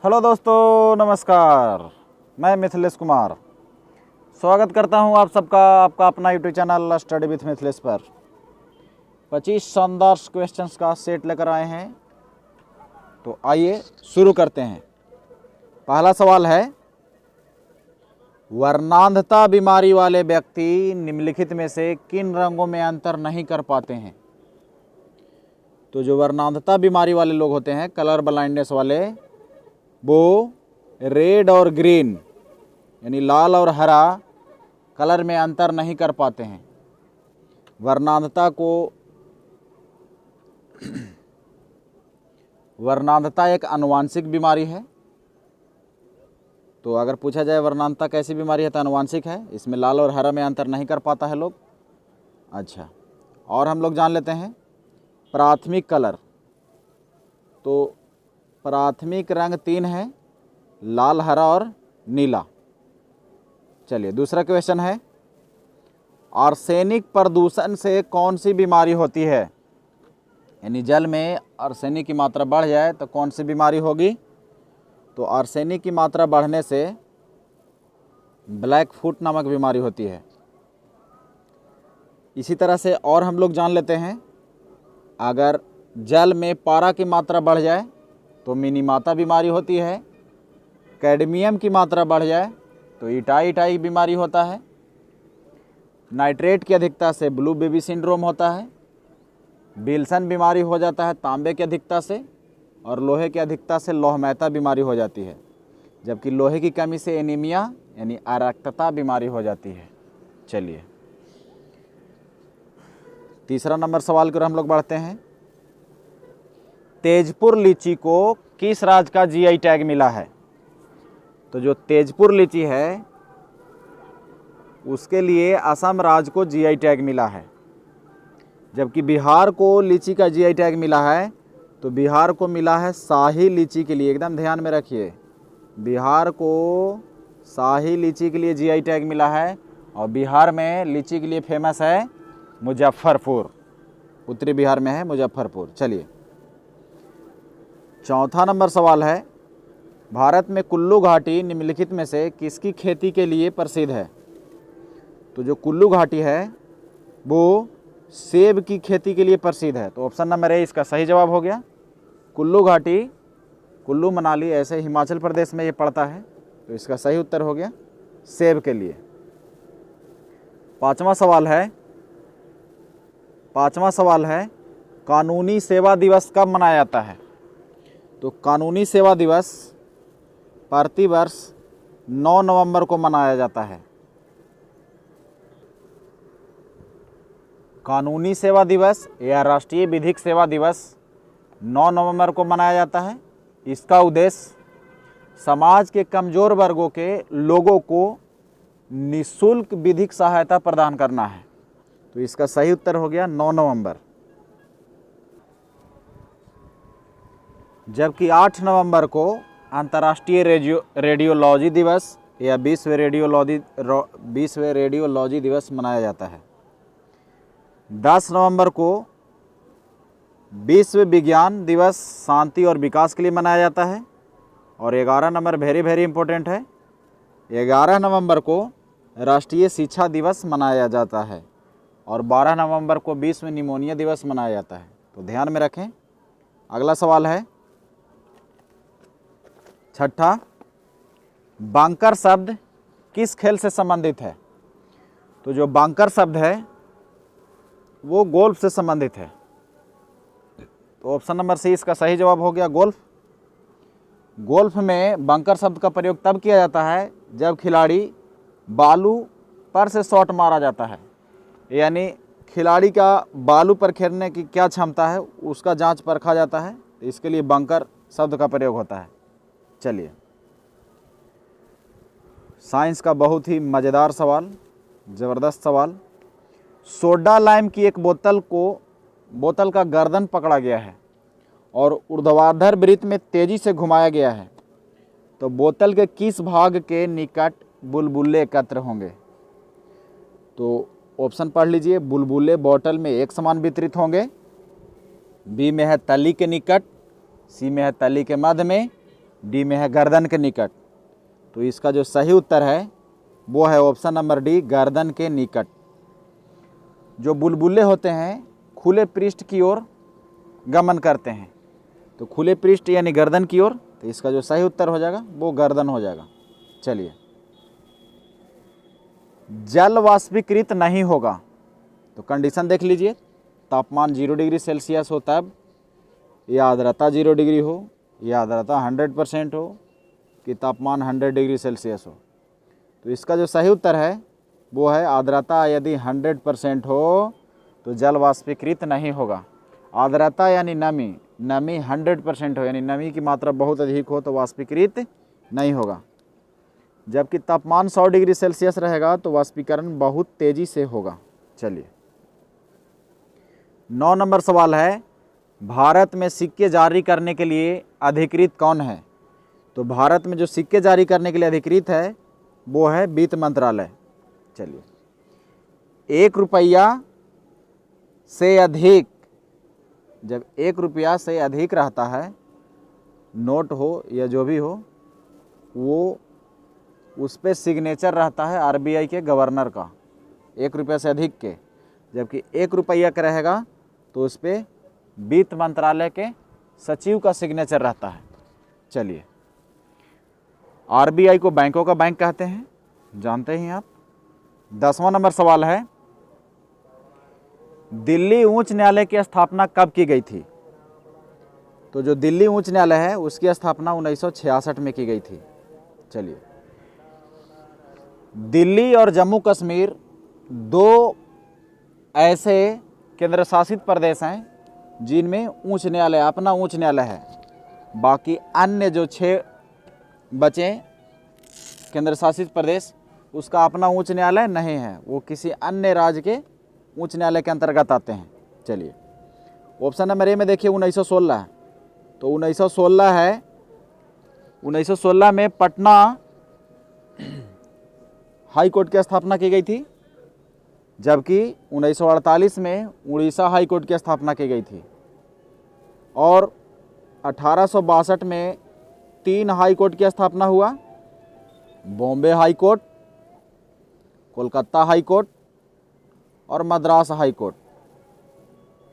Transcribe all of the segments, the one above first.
Hello दोस्तों, नमस्कार। मैं मिथिलेश कुमार स्वागत करता हूं आप सबका आपका अपना YouTube channel study with Mithilesh पर 25 शानदार क्वेश्चंस का सेट लेकर आए हैं। तो आइए शुरू करते हैं। पहला सवाल है, वर्णांधता बीमारी वाले व्यक्ति निम्नलिखित में से किन रंगों में अंतर नहीं कर पाते हैं? तो जो वर्णांधता बीमारी वाले लोग होते हैं, कलर ब्लाइंडनेस वाले, वो रेड और ग्रीन यानी लाल और हरा कलर में अंतर नहीं कर पाते हैं। वर्णांधता एक आनुवांशिक बीमारी है। तो अगर पूछा जाए वर्णांधता कैसी बीमारी है तो आनुवांशिक है। इसमें लाल और हरा में अंतर नहीं कर पाता है लोग। अच्छा, और हम लोग जान लेते हैं प्राथमिक कलर। तो प्राथमिक रंग 3 है, लाल, हरा और नीला। चलिए दूसरा क्वेश्चन है, आर्सेनिक प्रदूषण से कौन सी बीमारी होती है? यानी जल में आर्सेनिक की मात्रा बढ़ जाए तो कौन सी बीमारी होगी? तो आर्सेनिक की मात्रा बढ़ने से ब्लैक फुट नामक बीमारी होती है। इसी तरह से और हम लोग जान लेते हैं, अगर जल में पारा की मात्रा बढ़ जाए तो मिनीमाता बीमारी होती है। कैडमियम की मात्रा बढ़ जाए तो इटाई बीमारी होता है। नाइट्रेट की अधिकता से ब्लू बेबी सिंड्रोम होता है। विल्सन बीमारी हो जाता है तांबे की अधिकता से, और लोहे की अधिकता से लौहमयता बीमारी हो जाती है। जबकि लोहे की कमी से एनीमिया यानी अरक्तता बीमारी हो जाती है। चलिए तीसरा नंबर सवाल की ओर हम लोग बढ़ते हैं। तेजपुर लीची को किस राज्य का जीआई टैग मिला है? तो जो तेजपुर लीची है उसके लिए असम राज्य को जीआई टैग मिला है। जबकि बिहार को लीची का जीआई टैग मिला है, तो बिहार को मिला है शाही लीची के लिए। एकदम ध्यान में रखिए, बिहार को शाही लीची के लिए जीआई टैग मिला है। और बिहार में लीची के लिए फेमस है मुजफ्फरपुर। उत्तरी बिहार में है मुजफ्फरपुर। चलिए चौथा नंबर सवाल है, भारत में कुल्लू घाटी निम्नलिखित में से किसकी खेती के लिए प्रसिद्ध है? तो जो कुल्लू घाटी है वो सेब की खेती के लिए प्रसिद्ध है। तो ऑप्शन नंबर ए इसका सही जवाब हो गया। कुल्लू घाटी, कुल्लू मनाली ऐसे हिमाचल प्रदेश में ये पड़ता है, तो इसका सही उत्तर हो गया सेब के लिए। पांचवा सवाल है, कानूनी सेवा दिवस कब मनाया जाता है? तो कानूनी सेवा दिवस प्रतिवर्ष 9 नवंबर को मनाया जाता है। कानूनी सेवा दिवस या राष्ट्रीय विधिक सेवा दिवस 9 नवंबर को मनाया जाता है। इसका उद्देश्य समाज के कमज़ोर वर्गों के लोगों को निःशुल्क विधिक सहायता प्रदान करना है। तो इसका सही उत्तर हो गया 9 नवंबर। जबकि 8 नवंबर को अंतर्राष्ट्रीय रेडियोलॉजी दिवस या विश्व रेडियोलॉजी दिवस मनाया जाता है। 10 नवंबर को विश्व विज्ञान दिवस शांति और विकास के लिए मनाया जाता है। और 11 नंबर वेरी इंपॉर्टेंट है, 11 नवंबर को राष्ट्रीय शिक्षा दिवस मनाया जाता है। और 12 नवंबर को विश्व निमोनिया दिवस मनाया जाता है। तो ध्यान में रखें। अगला सवाल है छठा, बांकर शब्द किस खेल से संबंधित है? तो जो बांकर शब्द है वो गोल्फ से संबंधित है। तो ऑप्शन नंबर सी इसका सही जवाब हो गया गोल्फ। गोल्फ में बांकर शब्द का प्रयोग तब किया जाता है जब खिलाड़ी बालू पर से शॉट मारा जाता है। यानी खिलाड़ी का बालू पर खेलने की क्या क्षमता है उसका जांच परखा जाता है। इसके लिए बांकर शब्द का प्रयोग होता है। चलिए साइंस का बहुत ही मज़ेदार सवाल, ज़बरदस्त सवाल। सोडा लाइम की एक बोतल का गर्दन पकड़ा गया है और ऊर्ध्वाधर वृत्त में तेजी से घुमाया गया है, तो बोतल के किस भाग के निकट बुलबुले एकत्र होंगे? तो ऑप्शन पढ़ लीजिए। बुलबुले बोतल में एक समान वितरित होंगे, बी में है तली के निकट, सी में है तली के मध्य में, डी में है गर्दन के निकट। तो इसका जो सही उत्तर है वो है ऑप्शन नंबर डी, गर्दन के निकट। जो बुलबुले होते हैं खुले पृष्ठ की ओर गमन करते हैं, तो खुले पृष्ठ यानी गर्दन की ओर, तो इसका जो सही उत्तर हो जाएगा वो गर्दन हो जाएगा। चलिए, जल वाष्पीकृत नहीं होगा, तो कंडीशन देख लीजिए, तापमान 0 डिग्री सेल्सियस हो तब, या आर्द्रता 0 डिग्री हो, या आर्द्रता 100% हो, कि तापमान 100 डिग्री सेल्सियस हो। तो इसका जो सही उत्तर है वो है आर्द्रता यदि 100% हो तो जल वाष्पीकृत नहीं होगा। आर्द्रता यानी नमी, नमी 100% हो यानी नमी की मात्रा बहुत अधिक हो तो वाष्पीकृत नहीं होगा। जबकि तापमान 100 डिग्री सेल्सियस रहेगा तो वाष्पीकरण बहुत तेजी से होगा। चलिए, 9 नंबर सवाल है, भारत में सिक्के जारी करने के लिए अधिकृत कौन है? तो भारत में जो सिक्के जारी करने के लिए अधिकृत है वो है वित्त मंत्रालय। चलिए, 1 रुपया से अधिक, जब 1 रुपया से अधिक रहता है, नोट हो या जो भी हो, वो उस पर सिग्नेचर रहता है आरबीआई के गवर्नर का, 1 रुपया से अधिक के। जबकि 1 रुपया का रहेगा तो उस पर वित्त मंत्रालय के सचिव का सिग्नेचर रहता है। चलिए, आरबीआई को बैंकों का बैंक कहते हैं, जानते हैं आप। 10वां नंबर सवाल है, दिल्ली उच्च न्यायालय की स्थापना कब की गई थी? तो जो दिल्ली उच्च न्यायालय है उसकी स्थापना 1966 में की गई थी। चलिए, दिल्ली और जम्मू कश्मीर 2 ऐसे केंद्र शासित प्रदेश हैं जिनमें उच्च न्यायालय, अपना उच्च न्यायालय है। बाकी अन्य जो 6 बचे केंद्र शासित प्रदेश, उसका अपना उच्च न्यायालय नहीं है, वो किसी अन्य राज्य के उच्च न्यायालय के अंतर्गत आते हैं। चलिए, ऑप्शन नंबर ए में देखिए 1916 है, तो 1916 है। 1916 में पटना हाई कोर्ट की स्थापना की गई थी, जबकि 1948 में उड़ीसा हाई कोर्ट की स्थापना की गई थी। और 1862 में 3 हाई कोर्ट की स्थापना हुआ, Bombay high court, Kolkata high court और मद्रास हाई कोर्ट।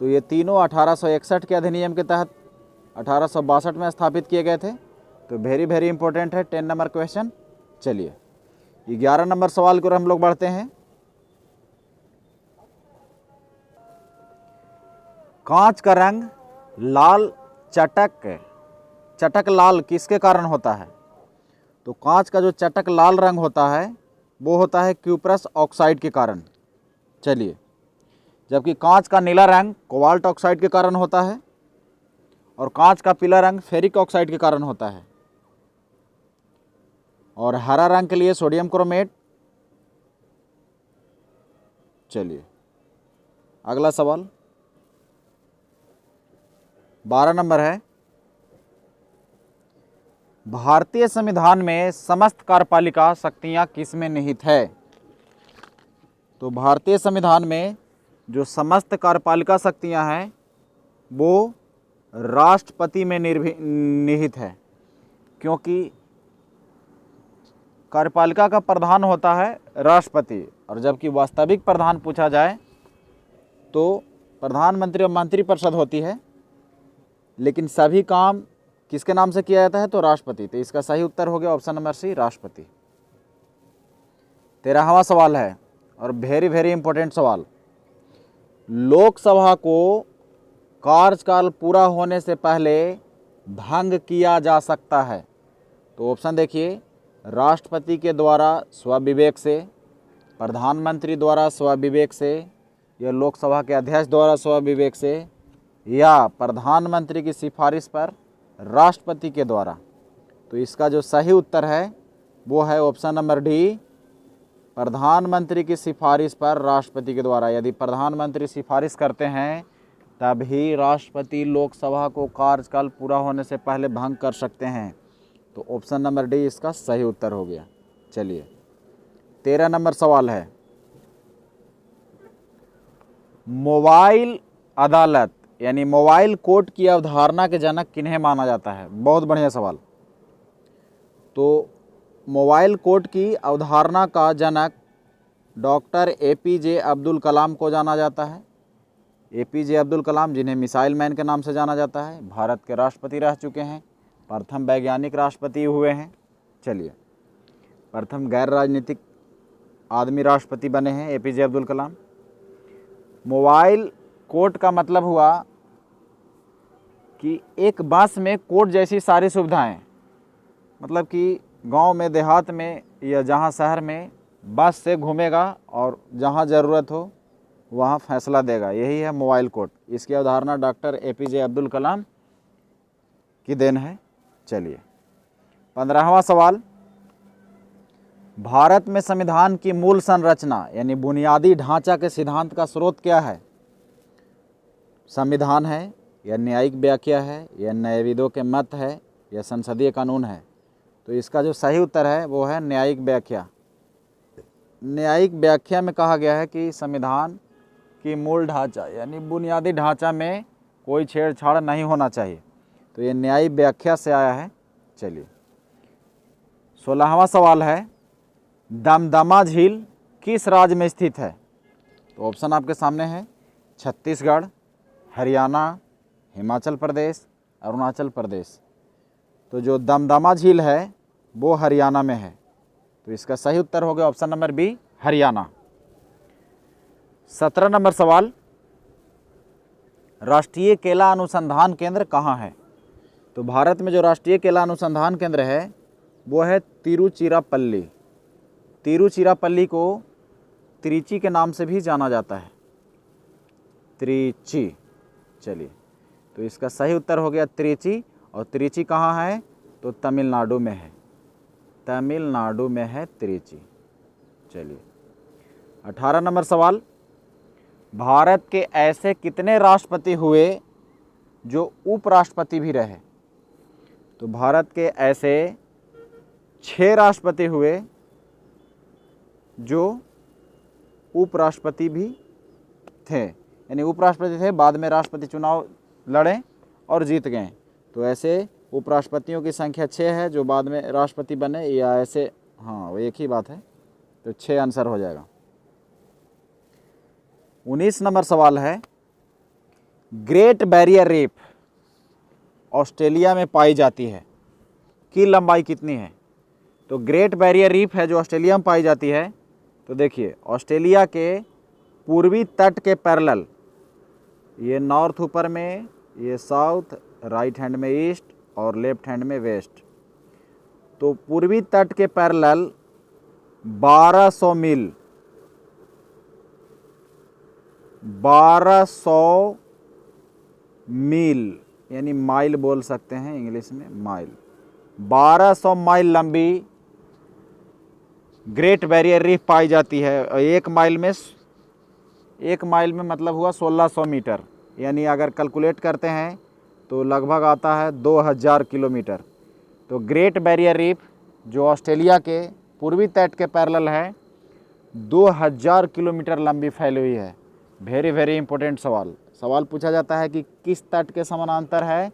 तो ये तीनों 1861 के अधिनियम के तहत 1862 में स्थापित किए गए थे। तो वेरी इंपॉर्टेंट है 10 नंबर क्वेश्चन। चलिए, 11 नंबर सवाल की ओर हम लोग बढ़ते हैं। कांच का रंग लाल चटक लाल किसके कारण होता है? तो कांच का जो चटक लाल रंग होता है वो होता है क्यूप्रस ऑक्साइड के कारण। चलिए, जबकि कांच का नीला रंग कोबाल्ट ऑक्साइड के कारण होता है और कांच का पीला रंग फेरिक ऑक्साइड के कारण होता है, और हरा रंग के लिए सोडियम क्रोमेट। चलिए, अगला सवाल 12 नंबर है, भारतीय संविधान में समस्त कार्यपालिका शक्तियां किसमें निहित है? तो भारतीय संविधान में जो समस्त कार्यपालिका शक्तियां हैं वो राष्ट्रपति में निहित है, क्योंकि कार्यपालिका का प्रधान होता है राष्ट्रपति, और जबकि वास्तविक प्रधान पूछा जाए तो प्रधानमंत्री और मंत्रिपरिषद होती है, लेकिन सभी काम किसके नाम से किया जाता है? तो राष्ट्रपति। तो इसका सही उत्तर हो गया ऑप्शन नंबर सी, राष्ट्रपति। 13वां सवाल है और वेरी इंपॉर्टेंट सवाल, लोकसभा को कार्यकाल पूरा होने से पहले भंग किया जा सकता है? तो ऑप्शन देखिए, राष्ट्रपति के द्वारा स्वविवेक से, प्रधानमंत्री द्वारा स्वविवेक से, या लोकसभा के अध्यक्ष द्वारा स्वविवेक से, या प्रधानमंत्री की सिफारिश पर राष्ट्रपति के द्वारा। तो इसका जो सही उत्तर है वो है ऑप्शन नंबर डी, प्रधानमंत्री की सिफारिश पर राष्ट्रपति के द्वारा। यदि प्रधानमंत्री सिफारिश करते हैं तभी राष्ट्रपति लोकसभा को कार्यकाल पूरा होने से पहले भंग कर सकते हैं। तो ऑप्शन नंबर डी इसका सही उत्तर हो गया। चलिए, 13 नंबर सवाल है, मोबाइल अदालत यानी मोबाइल कोर्ट की अवधारणा के जनक किन्हें माना जाता है? बहुत बढ़िया सवाल। तो मोबाइल कोड की अवधारणा का जनक डॉक्टर एपीजे अब्दुल कलाम को जाना जाता है। एपीजे अब्दुल कलाम, जिन्हें मिसाइल मैन के नाम से जाना जाता है, भारत के राष्ट्रपति रह चुके हैं, प्रथम वैज्ञानिक राष्ट्रपति हुए हैं। चलिए, प्रथम गैर राजनीतिक आदमी राष्ट्रपति बने हैं APJ Abdul Kalam. Mobile code का मतलब हुआ कि एक बस में कोड जैसी सारी सुविधाएं, मतलब कि गांव में, देहात में या जहां शहर में बस से घूमेगा और जहां ज़रूरत हो वहां फैसला देगा, यही है मोबाइल कोड। इसकी अवधारणा डॉक्टर एपीजे अब्दुल कलाम की देन है। चलिए, 15वां सवाल, भारत में संविधान की मूल संरचना यानी बुनियादी ढांचा के सिद्धांत का स्रोत क्या है? संविधान है, या न्यायिक व्याख्या है, या न्यायविदों के मत है, या संसदीय कानून है? तो इसका जो सही उत्तर है वो है न्यायिक व्याख्या। न्यायिक व्याख्या में कहा गया है कि संविधान की मूल ढांचा यानी बुनियादी ढांचा में कोई छेड़छाड़ नहीं होना चाहिए, तो ये न्यायिक व्याख्या से आया है। चलिए, 16वां सवाल है, दमदमा झील किस राज्य में स्थित है? तो ऑप्शन आपके सामने है, छत्तीसगढ़, हरियाणा, हिमाचल प्रदेश, अरुणाचल प्रदेश। तो जो दमदमा झील है वो हरियाणा में है, तो इसका सही उत्तर हो गया option number B, Haryana. 17 number सवाल, राष्ट्रीय केला अनुसंधान केंद्र कहाँ है? तो भारत में जो राष्ट्रीय केला अनुसंधान केंद्र है वो है तिरुचिरापल्ली। तिरुचिरापल्ली को त्रिची के नाम से भी जाना जाता है, त्रिची। चलिए, तो इसका सही उत्तर हो गया त्रिची। और त्रिची कहाँ है? तो तमिलनाडु में है, तमिलनाडु में है त्रिची। चलिए, 18 नंबर सवाल, भारत के ऐसे कितने राष्ट्रपति हुए जो उपराष्ट्रपति भी रहे? तो भारत के ऐसे 6 राष्ट्रपति हुए जो उपराष्ट्रपति भी थे, यानी उपराष्ट्रपति थे, बाद में राष्ट्रपति चुनाव लड़े और जीत गए। तो ऐसे उपराष्ट्रपतियों की संख्या 6 है जो बाद में राष्ट्रपति बने, या ऐसे, हाँ वो एक ही बात है, तो 6 आंसर हो जाएगा। 19 नंबर सवाल है, ग्रेट बैरियर रीफ ऑस्ट्रेलिया में पाई जाती है, की लंबाई कितनी है? तो ग्रेट बैरियर रीफ है जो ऑस्ट्रेलिया में पाई जाती है, तो देखिए, ऑस्ट्रेलिया के पूर्वी तट के पैरेलल, ये नॉर्थ ऊपर में, ये साउथ, राइट हैंड में ईस्ट और लेफ्ट हैंड में वेस्ट, तो पूर्वी तट के पैरेलल 1200 मील, 1200 मील यानी माइल बोल सकते हैं इंग्लिश में, माइल, 1200 माइल लंबी ग्रेट बैरियर रीफ पाई जाती है। और एक माइल में मतलब हुआ 1600 मीटर, यानी अगर कैलकुलेट करते हैं तो लगभग आता है 2000 किलोमीटर। तो ग्रेट बैरियर रीफ जो ऑस्ट्रेलिया के पूर्वी तट के पैरेलल है, 2000 किलोमीटर लंबी फैली हुई है। वेरी वेरी इंपॉर्टेंट सवाल पूछा जाता है कि किस तट के समानांतर है?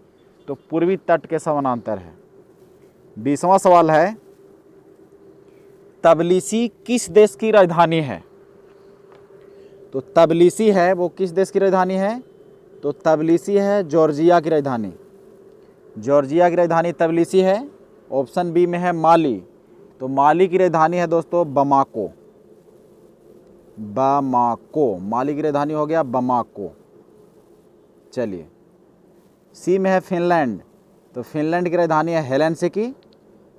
तो पूर्वी तट के समानांतर है। 20वां सवाल है, तबिलिसी किस देश की राजधानी है? तो तबिलिसी है वो किस देश की राजधानी है? तो तबिलिसी है जॉर्जिया की राजधानी। जॉर्जिया की राजधानी तबिलिसी है। ऑप्शन बी में है माली, तो माली की राजधानी है दोस्तों बमाको। बमाको, माली की राजधानी हो गया बमाको। चलिए, सी में है फिनलैंड, तो फिनलैंड की राजधानी है हेलेंसिकी,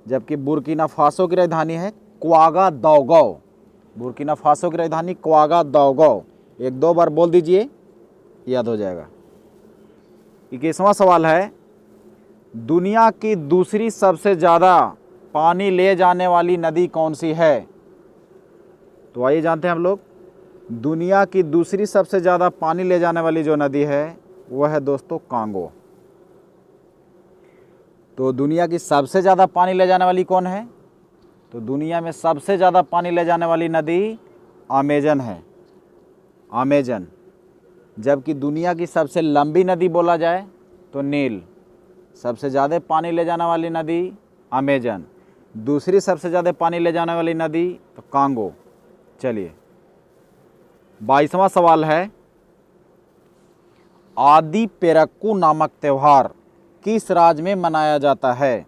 जबकि बुर्किना फासो की राजधानी है क्वागादोगो। बुर्किना फासो की राजधानी क्वागादोगो। 1-2 बार बोल दीजिए, याद हो जाएगा। 21वां सवाल है, दुनिया की दूसरी सबसे ज़्यादा पानी ले जाने वाली नदी कौन सी है? तो आइए जानते हैं हम लोग, दुनिया की दूसरी सबसे ज़्यादा पानी ले जाने वाली जो नदी है वह है दोस्तों कांगो। तो दुनिया की सबसे ज़्यादा पानी ले जाने वाली कौन है? तो दुनिया में सबसे ज़्यादा पानी ले जाने वाली नदी अमेजन है, अमेजन। जबकि दुनिया की सबसे लंबी नदी बोला जाए तो नील। सबसे ज़्यादा पानी ले जाने वाली नदी अमेजन, दूसरी सबसे ज़्यादा पानी ले जाने वाली नदी तो कांगो। चलिए 22वां सवाल है, आदि पेरक्कू नामक त्यौहार किस राज्य में मनाया जाता है?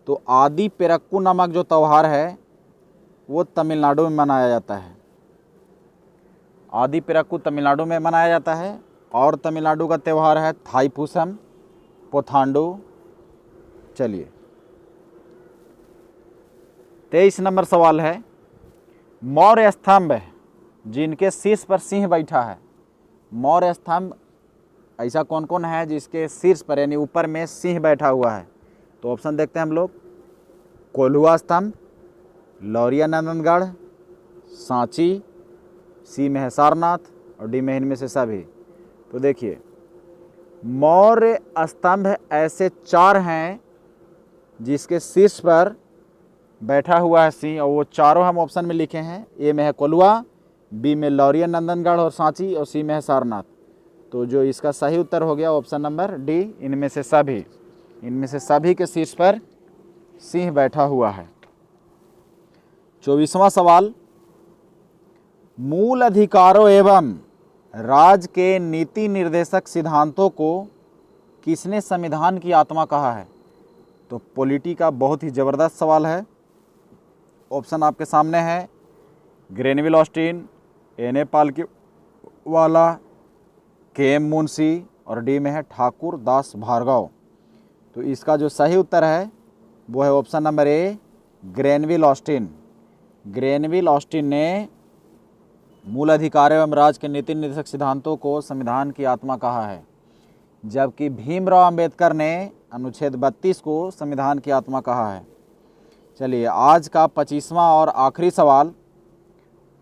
तो आदि पेरक्कू नामक जो त्यौहार है वो तमिलनाडु में मनाया जाता है। आदि पेरक्कू तमिलनाडु में मनाया जाता है और तमिलनाडु का त्यौहार है थाईपुसम पुथांडु। चलिए 23 नंबर सवाल है, मौर्य स्तंभ जिनके शीर्ष पर सिंह बैठा है, मौर्य स्तंभ ऐसा कौन कौन है जिसके शीर्ष पर यानी ऊपर में सिंह बैठा हुआ है? तो ऑप्शन देखते हैं हम लोग, कोल्हुआ स्तंभ, लौरिया नंदनगढ़, सांची, सी में है सारनाथ और डी में इनमें से सभी। तो देखिए मौर्य स्तंभ ऐसे 4 हैं जिसके शीर्ष पर बैठा हुआ है सिंह, और वो चारों हम ऑप्शन में लिखे हैं। ए में है कोल्हुआ, बी में लौरिया नंदनगढ़ और सांची, और सी में है सारनाथ। तो जो इसका सही उत्तर हो गया ऑप्शन नंबर डी, इनमें से सभी। इनमें से सभी के शीर्ष पर सिंह बैठा हुआ है। 24वां सवाल, मूल अधिकारों एवं राज्य के नीति निर्देशक सिद्धांतों को किसने संविधान की आत्मा कहा है? तो पॉलिटी का बहुत ही ज़बरदस्त सवाल है। ऑप्शन आपके सामने है, Granville Austin, N A Palkhivala, K M Munshi और डी में है ठाकुर दास भार्गव। तो इसका जो सही उत्तर है वो है option number A, Granville Austin. Granville Austin ने मूल अधिकार एवं राज्य के नीति निर्देशक सिद्धांतों को संविधान की आत्मा कहा है, जबकि भीमराव अंबेडकर ने अनुच्छेद 32 को संविधान की आत्मा कहा है। चलिए आज का 25वां और आखिरी सवाल,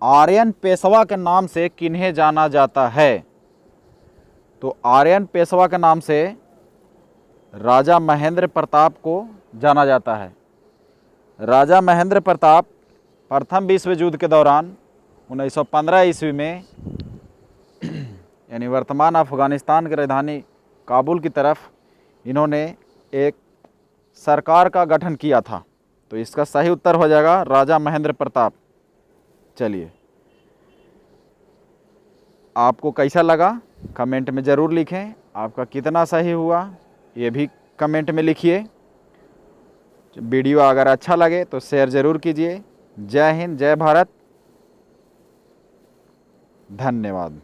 आर्यन पेशवा के नाम से किन्हें जाना जाता है? तो आर्यन पेशवा के नाम से राजा महेंद्र प्रताप को जाना जाता है। राजा महेंद्र प्रताप प्रथम विश्व युद्ध के दौरान 1915 ईस्वी में यानी वर्तमान अफगानिस्तान की राजधानी काबुल की तरफ इन्होंने एक सरकार का गठन किया था। तो इसका सही उत्तर हो जाएगा राजा महेंद्र प्रताप। चलिए आपको कैसा लगा कमेंट में ज़रूर लिखें, आपका कितना सही हुआ ये भी कमेंट में लिखिए। वीडियो अगर अच्छा लगे तो शेयर ज़रूर कीजिए। जय हिंद, जय भारत, धन्यवाद।